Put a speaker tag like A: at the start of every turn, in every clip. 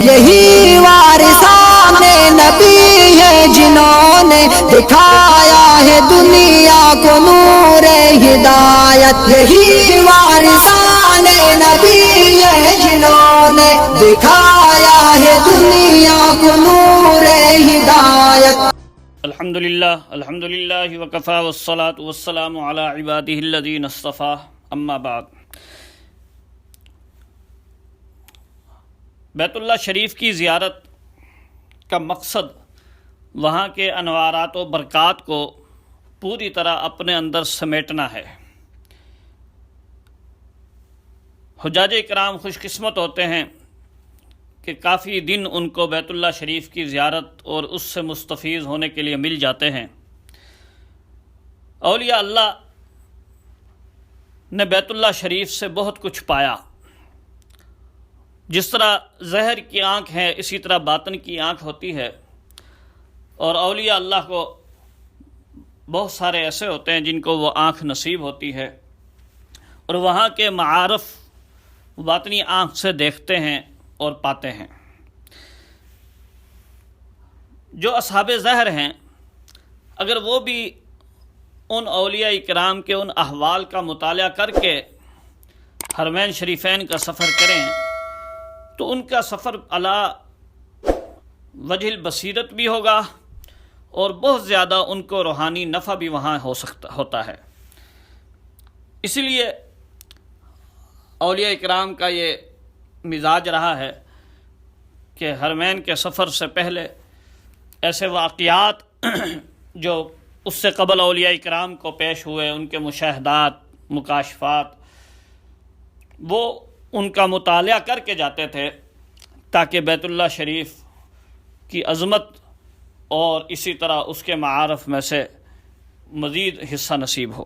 A: یہی وارثان نبی ہے جنہوں نے دکھایا ہے دنیا کو نور ہدایت، یہی وارثان نبی ہے جنہوں نے دکھایا ہے دنیا کو نور ہدایت۔
B: الحمدللہ وکفا والصلاة والسلام علی عباده الذین اصطفی، اما بعد۔ بیت اللہ شریف کی زیارت کا مقصد وہاں کے انوارات و برکات کو پوری طرح اپنے اندر سمیٹنا ہے۔ حجاج کرام خوش قسمت ہوتے ہیں کہ کافی دن ان کو بیت اللہ شریف کی زیارت اور اس سے مستفیض ہونے کے لیے مل جاتے ہیں۔ اولیاء اللہ نے بیت اللہ شریف سے بہت کچھ پایا۔ جس طرح ظاہر کی آنکھ ہے اسی طرح باطن کی آنکھ ہوتی ہے، اور اولیاء اللہ کو بہت سارے ایسے ہوتے ہیں جن کو وہ آنکھ نصیب ہوتی ہے، اور وہاں کے معارف باطنی آنکھ سے دیکھتے ہیں اور پاتے ہیں۔ جو اصحاب ظاہر ہیں، اگر وہ بھی ان اولیاء کرام کے ان احوال کا مطالعہ کر کے حرمین شریفین کا سفر کریں تو ان کا سفر علی وجہ البصیرت بھی ہوگا، اور بہت زیادہ ان کو روحانی نفع بھی وہاں ہوتا ہے۔ اسی لیے اولیاء کرام کا یہ مزاج رہا ہے کہ حرمین کے سفر سے پہلے ایسے واقعات جو اس سے قبل اولیاء کرام کو پیش ہوئے، ان کے مشاہدات، مکاشفات، وہ ان کا مطالعہ کر کے جاتے تھے تاکہ بیت اللہ شریف کی عظمت اور اسی طرح اس کے معارف میں سے مزید حصہ نصیب ہو۔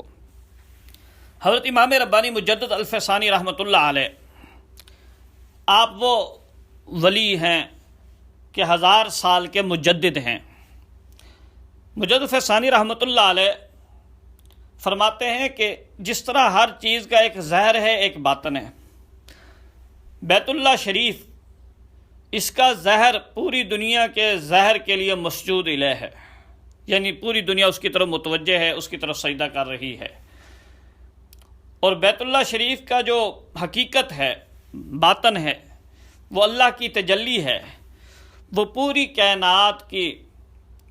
B: حضرت امام ربانی مجدد الف ثانی رحمۃ اللہ علیہ، آپ وہ ولی ہیں کہ 1000 سال کے مجدد ہیں۔ مجدد الف ثانی رحمۃ اللہ علیہ فرماتے ہیں کہ جس طرح ہر چیز کا ایک ظاہر ہے ایک باطن ہے، بیت اللہ شریف اس کا ظاہر پوری دنیا کے ظاہر کے لیے مسجود الیہ ہے، یعنی پوری دنیا اس کی طرف متوجہ ہے، اس کی طرف سجدہ کر رہی ہے۔ اور بیت اللہ شریف کا جو حقیقت ہے، باطن ہے، وہ اللہ کی تجلی ہے، وہ پوری کائنات کی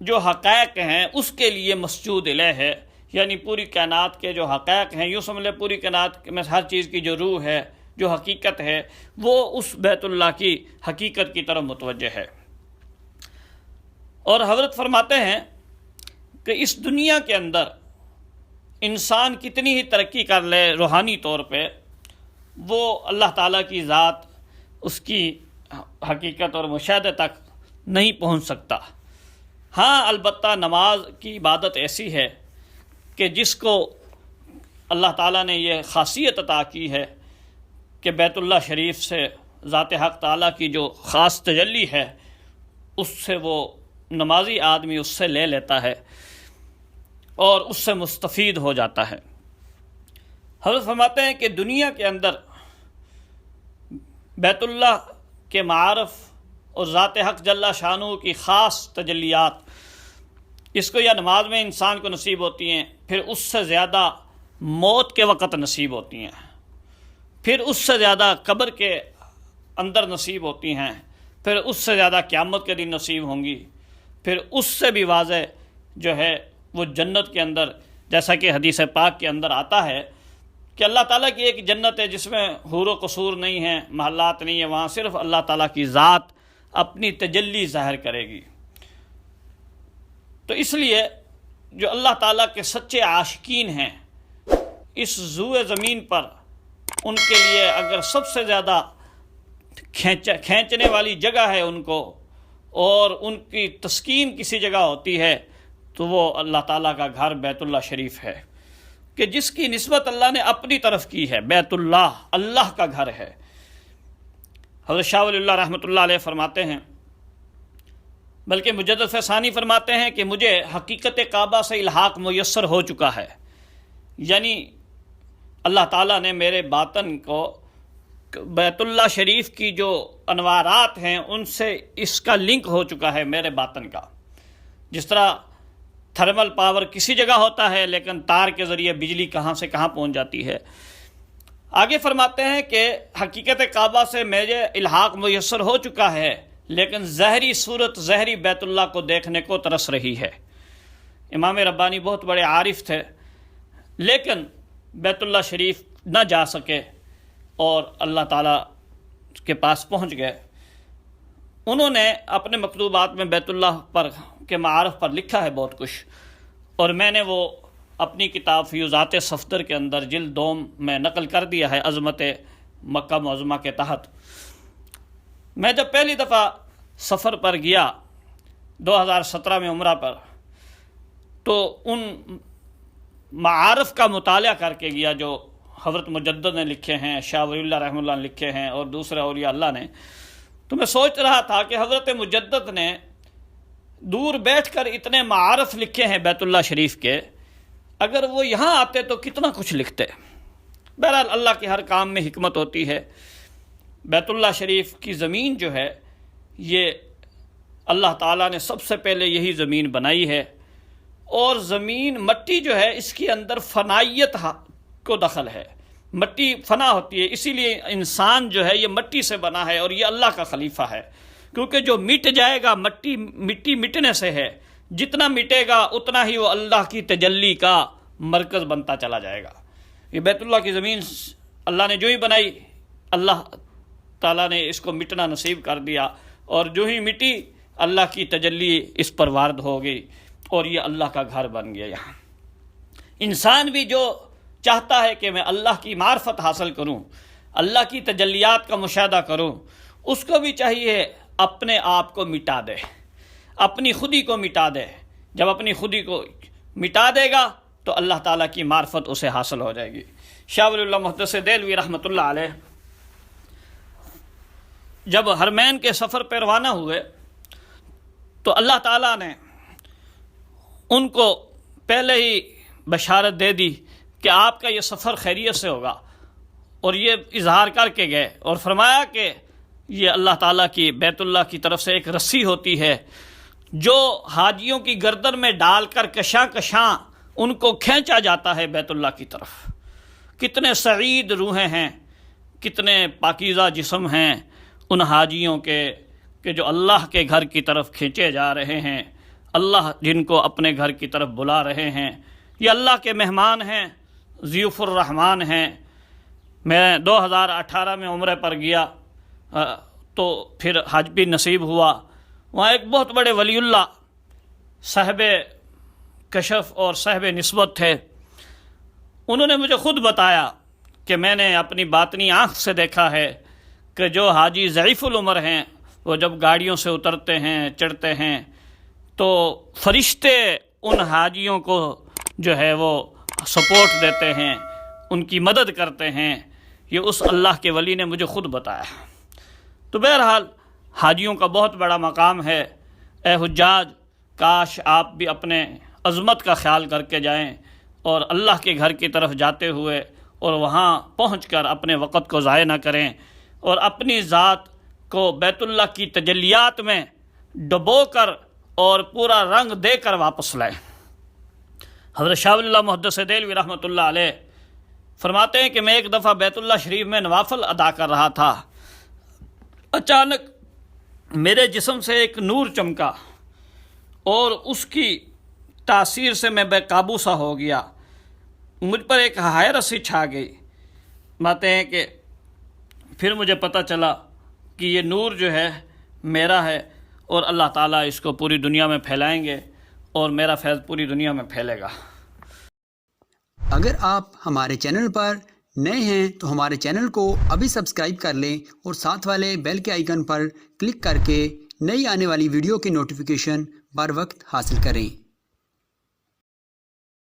B: جو حقائق ہیں اس کے لیے مسجود الیہ ہے، یعنی پوری کائنات کے جو حقائق ہیں، یوں سمجھ لیں پوری کائنات میں ہر چیز کی جو روح ہے، جو حقیقت ہے، وہ اس بیت اللہ کی حقیقت کی طرف متوجہ ہے۔ اور حضرت فرماتے ہیں کہ اس دنیا کے اندر انسان کتنی ہی ترقی کر لے روحانی طور پہ، وہ اللہ تعالیٰ کی ذات، اس کی حقیقت اور مشاہدے تک نہیں پہنچ سکتا۔ ہاں البتہ نماز کی عبادت ایسی ہے کہ جس کو اللہ تعالیٰ نے یہ خاصیت عطا کی ہے کہ بیت اللہ شریف سے ذات حق تعالیٰ کی جو خاص تجلی ہے اس سے وہ نمازی آدمی اس سے لے لیتا ہے اور اس سے مستفید ہو جاتا ہے۔ حضرت فرماتے ہیں کہ دنیا کے اندر بیت اللہ کے معارف اور ذات حق جل شانہ کی خاص تجلیات اس کو یا نماز میں انسان کو نصیب ہوتی ہیں، پھر اس سے زیادہ موت کے وقت نصیب ہوتی ہیں، پھر اس سے زیادہ قبر کے اندر نصیب ہوتی ہیں، پھر اس سے زیادہ قیامت کے دن نصیب ہوں گی، پھر اس سے بھی واضح جو ہے وہ جنت کے اندر، جیسا کہ حدیث پاک کے اندر آتا ہے کہ اللہ تعالیٰ کی ایک جنت ہے جس میں حور و قصور نہیں ہیں، محلات نہیں ہیں، وہاں صرف اللہ تعالیٰ کی ذات اپنی تجلی ظاہر کرے گی۔ تو اس لیے جو اللہ تعالیٰ کے سچے عاشقین ہیں اس زوئے زمین پر، ان کے لیے اگر سب سے زیادہ کھینچنے والی جگہ ہے ان کو، اور ان کی تسکین کسی جگہ ہوتی ہے تو وہ اللہ تعالیٰ کا گھر بیت اللہ شریف ہے، کہ جس کی نسبت اللہ نے اپنی طرف کی ہے۔ بیت اللہ اللہ کا گھر ہے۔ حضرت شاہ ولی اللہ رحمۃ اللہ علیہ فرماتے ہیں، بلکہ مجدد ثانی فرماتے ہیں کہ مجھے حقیقت کعبہ سے الحاق میسر ہو چکا ہے، یعنی اللہ تعالیٰ نے میرے باطن کو بیت اللہ شریف کی جو انوارات ہیں ان سے اس کا لنک ہو چکا ہے میرے باطن کا. جس طرح تھرمل پاور کسی جگہ ہوتا ہے لیکن تار کے ذریعے بجلی کہاں سے کہاں پہنچ جاتی ہے. آگے فرماتے ہیں کہ حقیقت کعبہ سے میرے الحاق میسر ہو چکا ہے لیکن ظاہری صورت ظاہری بیت اللہ کو دیکھنے کو ترس رہی ہے. امام ربانی بہت بڑے عارف تھے لیکن بیت اللہ شریف نہ جا سکے اور اللہ تعالیٰ کے پاس پہنچ گئے. انہوں نے اپنے مکتوبات میں بیت اللہ پر کے معارف پر لکھا ہے بہت کچھ، اور میں نے وہ اپنی کتاب فیوزات صفدر کے اندر جلد 2 میں نقل کر دیا ہے عظمت مکہ معظمہ کے تحت. میں جب پہلی دفعہ سفر پر گیا 2017 میں عمرہ پر، تو ان معارف کا مطالعہ کر کے گیا جو حضرت مجدد نے لکھے ہیں، شاہ ولی اللہ رحمہ اللہ نے لکھے ہیں اور دوسرے اولیاء اللہ نے. تو میں سوچ رہا تھا کہ حضرت مجدد نے دور بیٹھ کر اتنے معارف لکھے ہیں بیت اللہ شریف کے، اگر وہ یہاں آتے تو کتنا کچھ لکھتے. بہرحال اللہ کے ہر کام میں حکمت ہوتی ہے. بیت اللہ شریف کی زمین جو ہے یہ اللہ تعالیٰ نے سب سے پہلے یہی زمین بنائی ہے، اور زمین مٹی جو ہے اس کے اندر فنائیت کو دخل ہے. مٹی فنا ہوتی ہے، اسی لیے انسان جو ہے یہ مٹی سے بنا ہے اور یہ اللہ کا خلیفہ ہے، کیونکہ جو مٹ جائے گا مٹی مٹنے سے ہے، جتنا مٹے گا اتنا ہی وہ اللہ کی تجلی کا مرکز بنتا چلا جائے گا. یہ بیت اللہ کی زمین اللہ نے جو ہی بنائی، اللہ تعالیٰ نے اس کو مٹنا نصیب کر دیا، اور جو ہی مٹی اللہ کی تجلی اس پر وارد ہو گئی اور یہ اللہ کا گھر بن گیا. یہاں انسان بھی جو چاہتا ہے کہ میں اللہ کی معرفت حاصل کروں، اللہ کی تجلیات کا مشاہدہ کروں، اس کو بھی چاہیے اپنے آپ کو مٹا دے، اپنی خودی کو مٹا دے. جب اپنی خودی کو مٹا دے گا تو اللہ تعالیٰ کی معرفت اسے حاصل ہو جائے گی. شاہ ولی اللہ محدث دہلوی رحمۃ اللہ علیہ جب حرمین کے سفر پہ روانہ ہوئے تو اللہ تعالیٰ نے ان کو پہلے ہی بشارت دے دی کہ آپ کا یہ سفر خیریت سے ہوگا، اور یہ اظہار کر کے گئے اور فرمایا کہ یہ اللہ تعالیٰ کی بیت اللہ کی طرف سے ایک رسی ہوتی ہے جو حاجیوں کی گردن میں ڈال کر کشاں کشاں ان کو کھینچا جاتا ہے بیت اللہ کی طرف. کتنے سعید روحیں ہیں، کتنے پاکیزہ جسم ہیں ان حاجیوں کے کہ جو اللہ کے گھر کی طرف کھینچے جا رہے ہیں. اللہ جن کو اپنے گھر کی طرف بلا رہے ہیں، یہ اللہ کے مہمان ہیں، ضیوف الرحمان ہیں. میں 2018 میں عمرے پر گیا تو پھر حج بھی نصیب ہوا. وہاں ایک بہت بڑے ولی اللہ صاحب کشف اور صاحب نسبت تھے. انہوں نے مجھے خود بتایا کہ میں نے اپنی باطنی آنکھ سے دیکھا ہے کہ جو حاجی ضعیف العمر ہیں وہ جب گاڑیوں سے اترتے ہیں چڑھتے ہیں تو فرشتے ان حاجیوں کو جو ہے وہ سپورٹ دیتے ہیں، ان کی مدد کرتے ہیں. یہ اس اللہ کے ولی نے مجھے خود بتایا. تو بہرحال حاجیوں کا بہت بڑا مقام ہے. اے حجاج، کاش آپ بھی اپنے عظمت کا خیال کر کے جائیں اور اللہ کے گھر کی طرف جاتے ہوئے اور وہاں پہنچ کر اپنے وقت کو ضائع نہ کریں اور اپنی ذات کو بیت اللہ کی تجلیات میں ڈبو کر اور پورا رنگ دے کر واپس لائیں. حضرت شاہ ولی اللہ محدث دہلوی رحمۃ اللہ علیہ فرماتے ہیں کہ میں ایک دفعہ بیت اللہ شریف میں نوافل ادا کر رہا تھا، اچانک میرے جسم سے ایک نور چمکا اور اس کی تاثیر سے میں بے قابو سا ہو گیا. مجھ پر ایک حیرت سی چھا گئی. ماتے ہیں کہ پھر مجھے پتہ چلا کہ یہ نور جو ہے میرا ہے اور اللہ تعالیٰ اس کو پوری دنیا میں پھیلائیں گے اور میرا فیض پوری دنیا میں پھیلے گا.
C: اگر آپ ہمارے چینل پر نئے ہیں تو ہمارے چینل کو ابھی سبسکرائب کر لیں اور ساتھ والے بیل کے آئیکن پر کلک کر کے نئی آنے والی ویڈیو کی نوٹیفیکیشن بر وقت حاصل کریں.